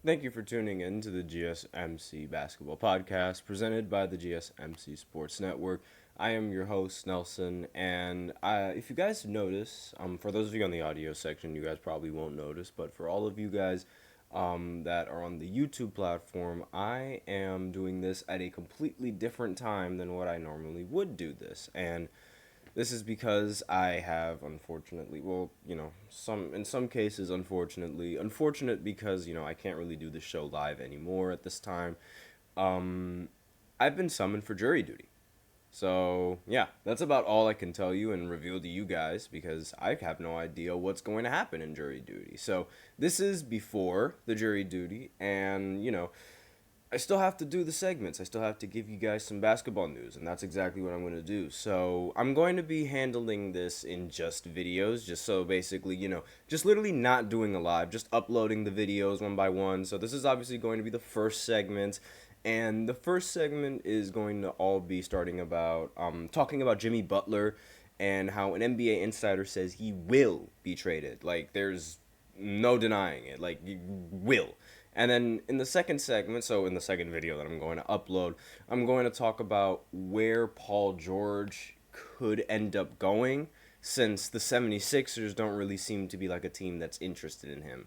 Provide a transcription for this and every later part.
Thank you for tuning in to the GSMC Basketball Podcast presented by the GSMC Sports Network. I am your host, Nelson, and if you guys notice, for those of you on the audio section, you guys probably won't notice, but for all of you guys that are on the YouTube platform, I am doing this at a completely different time than what I normally would do this, and this is because I have, unfortunately, in some cases, unfortunate because, I can't really do the show live anymore at this time. Um, I've been summoned for jury duty. So, yeah, that's about all I can tell you and reveal to you guys because I have no idea what's going to happen in jury duty. So, this is before the jury duty, and, I still have to do the segments. I still have to give you guys some basketball news, and that's exactly what I'm going to do. So, I'm going to be handling this in just videos, just so basically, just literally not doing a live, just uploading the videos one by one. So, this is obviously going to be the first segment, and the first segment is going to all be starting about talking about Jimmy Butler and how an NBA insider says he will be traded. Like, there's no denying it. Like, you will. And then in the second segment, so in the second video that I'm going to upload, I'm going to talk about where Paul George could end up going since the 76ers don't really seem to be like a team that's interested in him.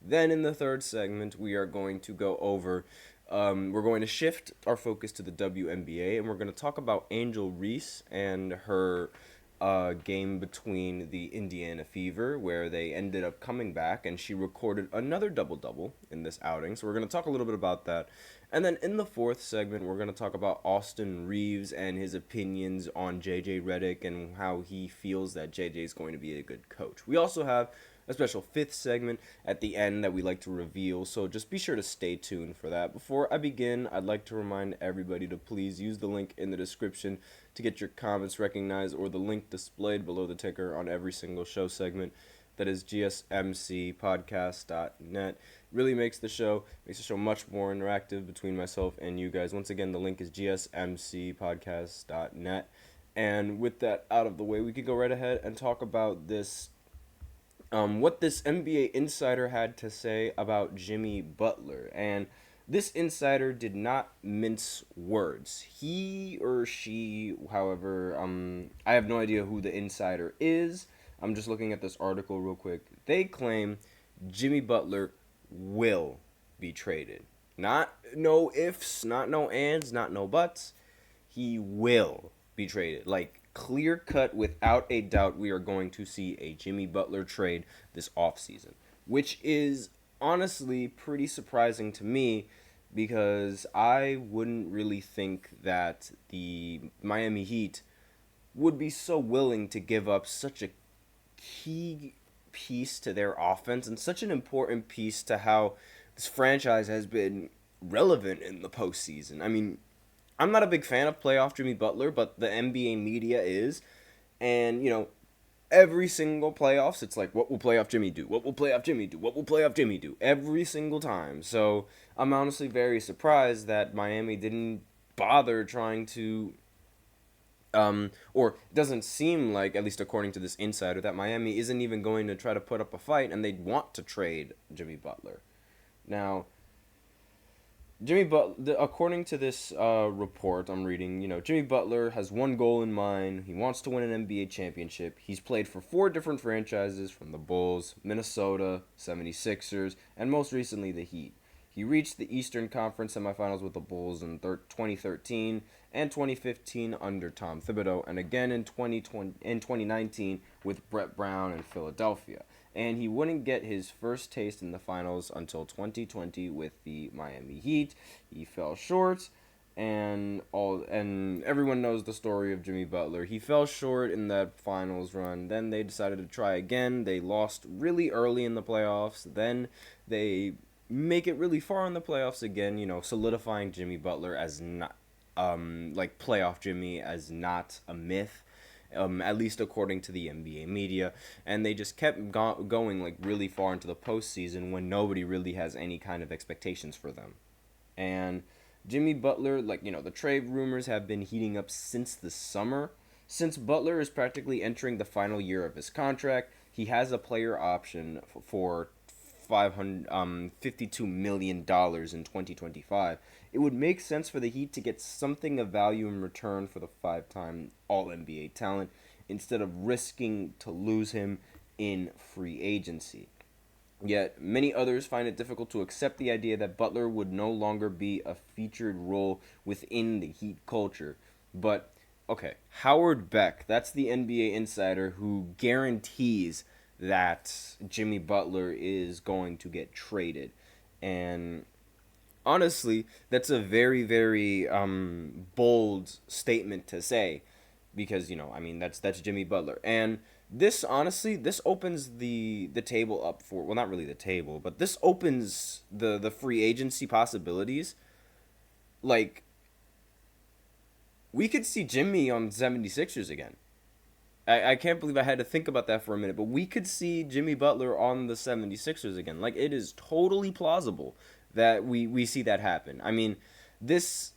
Then in the third segment, we are going to go over, we're going to shift our focus to the WNBA, and we're going to talk about Angel Reese and her game between the Indiana Fever, where they ended up coming back, and she recorded another double-double in this outing. So we're going to talk a little bit about that. And then in the fourth segment, we're going to talk about Austin Reeves and his opinions on J.J. Redick and how he feels that J.J. is going to be a good coach. We also have a special fifth segment at the end that we like to reveal, so just be sure to stay tuned for that. Before I begin, I'd like to remind everybody to please use the link in the description to get your comments recognized, or the link displayed below the ticker on every single show segment. That is GSMCpodcast.net. Really makes the show much more interactive between myself and you guys. Once again, the link is GSMCpodcast.net. And with that out of the way, we could go right ahead and talk about this what this NBA insider had to say about Jimmy Butler. And this insider did not mince words. He or she, however, I have no idea who the insider is. I'm just looking at this article real quick. They claim Jimmy Butler will be traded. Not no ifs, not no ands, not no buts. He will be traded. Like, clear cut, without a doubt, we are going to see a Jimmy Butler trade this offseason, which is honestly pretty surprising to me because I wouldn't really think that the Miami Heat would be so willing to give up such a key piece to their offense and such an important piece to how this franchise has been relevant in the postseason. I mean, I'm not a big fan of playoff Jimmy Butler, but the NBA media is. And, every single playoffs, it's like, what will playoff Jimmy do? What will playoff Jimmy do? What will playoff Jimmy do? Every single time. So I'm honestly very surprised that Miami didn't bother trying to, or it doesn't seem like, at least according to this insider, that Miami isn't even going to try to put up a fight and they'd want to trade Jimmy Butler. Now, Jimmy Butler, according to this report I'm reading, Jimmy Butler has one goal in mind. He wants to win an NBA championship. He's played for 4 different franchises, from the Bulls, Minnesota, 76ers, and most recently the Heat. He reached the Eastern Conference semifinals with the Bulls in 2013 and 2015 under Tom Thibodeau, and again in 2019 with Brett Brown in Philadelphia. And he wouldn't get his first taste in the finals until 2020 with the Miami Heat. He fell short, and everyone knows the story of Jimmy Butler. He fell short in that finals run. Then they decided to try again. They lost really early in the playoffs. Then they make it really far in the playoffs again, solidifying Jimmy Butler as not playoff Jimmy as not a myth. At least according to the NBA media, and they just kept going like really far into the postseason when nobody really has any kind of expectations for them. And Jimmy Butler, the trade rumors have been heating up since the summer. Since Butler is practically entering the final year of his contract, he has a player option for $52 million in 2025, it would make sense for the Heat to get something of value in return for the five-time All-NBA talent instead of risking to lose him in free agency. Yet, many others find it difficult to accept the idea that Butler would no longer be a featured role within the Heat culture. But, okay, Howard Beck, that's the NBA insider who guarantees that Jimmy Butler is going to get traded. And honestly, that's a very, very bold statement to say because, I mean, that's Jimmy Butler. And this honestly, this opens the table up for, well, not really the table, but this opens the free agency possibilities. Like, we could see Jimmy on 76ers again. I can't believe I had to think about that for a minute, but we could see Jimmy Butler on the 76ers again. Like, it is totally plausible that we see that happen. I mean, this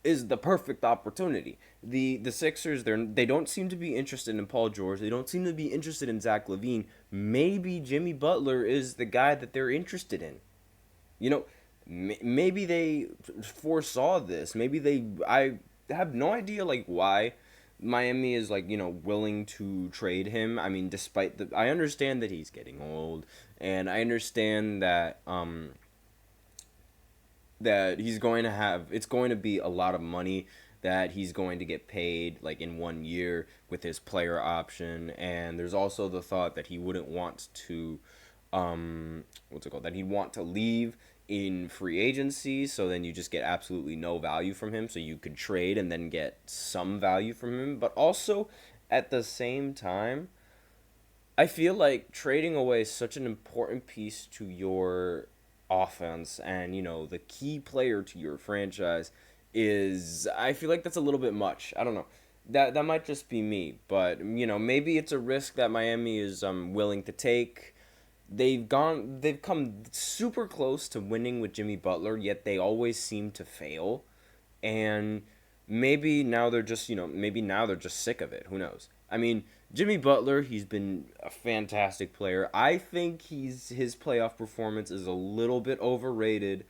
is the perfect opportunity. The Sixers, they don't seem to be interested in Paul George. They don't seem to be interested in Zach LaVine. Maybe Jimmy Butler is the guy that they're interested in. Maybe they foresaw this. I have no idea, like, why Miami is, like, willing to trade him. I mean, I understand that he's getting old, and I understand that, that it's going to be a lot of money that he's going to get paid, like, in 1 year with his player option. And there's also the thought that he wouldn't want to, that he'd want to leave in free agency, so then you just get absolutely no value from him, so you could trade and then get some value from him. But also, at the same time, I feel like trading away such an important piece to your offense and, the key player to your franchise I feel like that's a little bit much. I don't know. That might just be me, but, maybe it's a risk that Miami is willing to take. They've come super close to winning with Jimmy Butler, yet they always seem to fail. And maybe now they're just, sick of it. Who knows? I mean, Jimmy Butler, he's been a fantastic player. I think his playoff performance is a little bit overrated,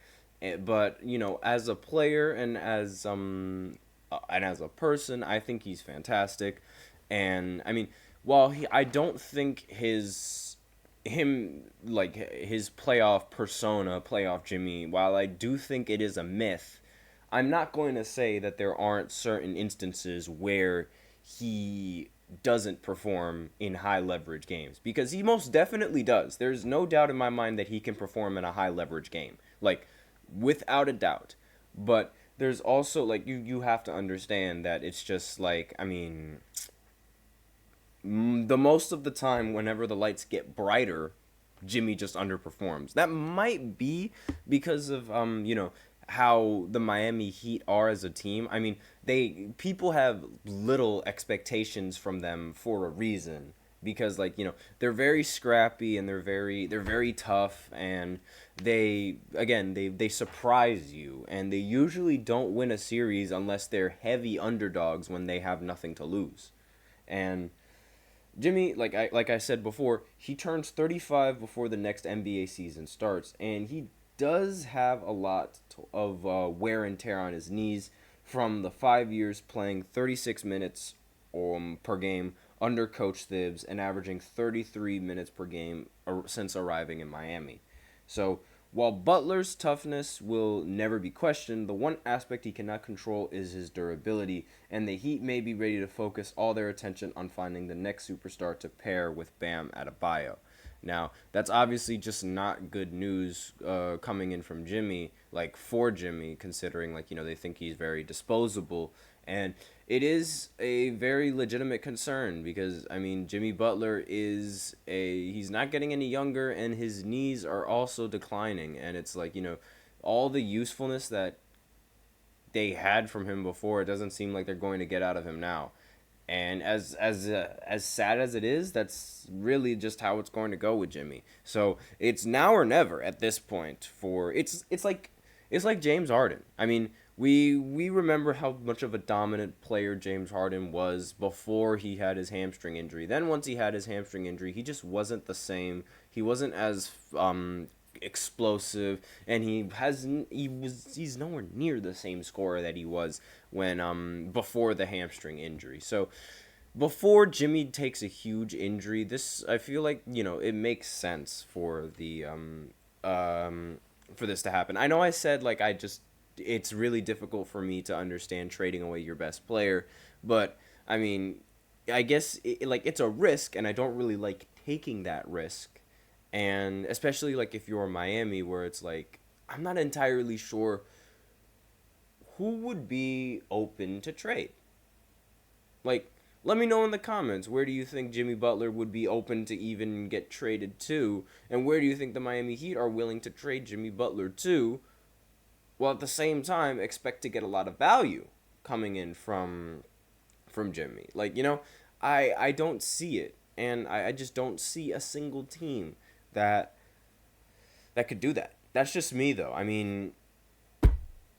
but, as a player and as a person, I think he's fantastic. And I mean, while I don't think his playoff persona, playoff Jimmy, while I do think it is a myth, I'm not going to say that there aren't certain instances where he doesn't perform in high leverage games, because he most definitely does. There's no doubt in my mind that he can perform in a high leverage game, like, without a doubt. But there's also, like, you have to understand that it's just, like, I mean, the most of the time, whenever the lights get brighter, Jimmy just underperforms. That might be because of how the Miami Heat are as a team. I mean, people have little expectations from them for a reason, because, like, they're very scrappy and they're very tough, and they surprise you, and they usually don't win a series unless they're heavy underdogs when they have nothing to lose. And Jimmy, like I said before, he turns 35 before the next NBA season starts, and he does have a lot of wear and tear on his knees from the 5 years playing 36 minutes per game under Coach Thibs and averaging 33 minutes per game since arriving in Miami. So, while Butler's toughness will never be questioned, the one aspect he cannot control is his durability, and the Heat may be ready to focus all their attention on finding the next superstar to pair with Bam Adebayo. Now, that's obviously just not good news coming in from Jimmy, like, for Jimmy, considering, like, they think he's very disposable. And it is a very legitimate concern because, I mean, Jimmy Butler he's not getting any younger, and his knees are also declining. And it's like, all the usefulness that they had from him before, it doesn't seem like they're going to get out of him now. And as sad as it is, that's really just how it's going to go with Jimmy. So it's now or never at this point. It's like James Harden. I mean, we remember how much of a dominant player James Harden was before he had his hamstring injury. Then once he had his hamstring injury, he just wasn't the same. He wasn't as explosive, and he's nowhere near the same scorer that he was when before the hamstring injury. So before Jimmy takes a huge injury, this I feel like it makes sense um for this to happen. I know I said like it's really difficult for me to understand trading away your best player, but I mean, I guess it's a risk, and I don't really like taking that risk, and especially like if you're Miami, where it's like I'm not entirely sure who would be open to trade. Like, let me know in the comments, where do you think Jimmy Butler would be open to even get traded to, and where do you think the Miami Heat are willing to trade Jimmy Butler to, while at the same time expect to get a lot of value coming in from Jimmy. Like, I don't see it, and I just don't see a single team that could do that. That's just me though. I mean,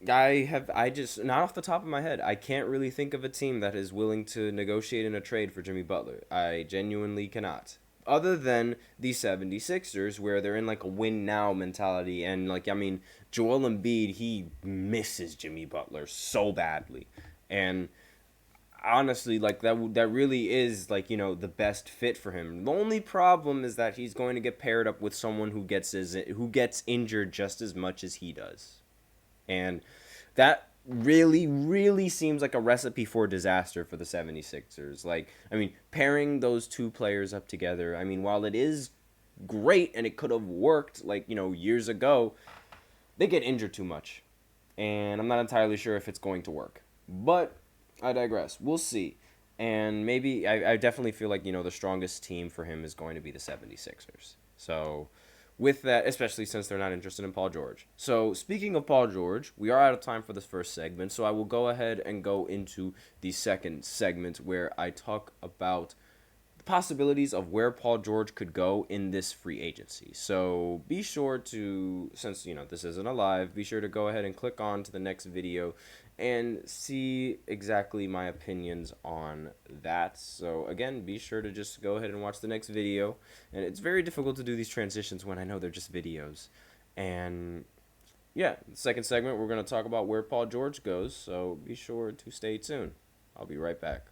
I just, not off the top of my head, I can't really think of a team that is willing to negotiate in a trade for Jimmy Butler. I genuinely cannot. Other than the 76ers, where they're in like a win now mentality, and like, I mean, Joel Embiid, he misses Jimmy Butler so badly. And honestly, like that really is like, the best fit for him. The only problem is that he's going to get paired up with someone who gets injured just as much as he does. And that really, really seems like a recipe for disaster for the 76ers. Like, I mean, pairing those two players up together, I mean, while it is great and it could have worked, like, years ago, they get injured too much. And I'm not entirely sure if it's going to work. But I digress. We'll see. And maybe, I definitely feel like, the strongest team for him is going to be the 76ers. So with that, especially since they're not interested in Paul George. So speaking of Paul George, we are out of time for this first segment, so I will go ahead and go into the second segment, where I talk about the possibilities of where Paul George could go in this free agency. So be sure to, since this isn't a live, be sure to go ahead and click on to the next video and see exactly my opinions on that. So again, be sure to just go ahead and watch the next video. And it's very difficult to do these transitions when I know they're just videos. And yeah, the second segment, we're going to talk about where Paul George goes. So be sure to stay tuned. I'll be right back.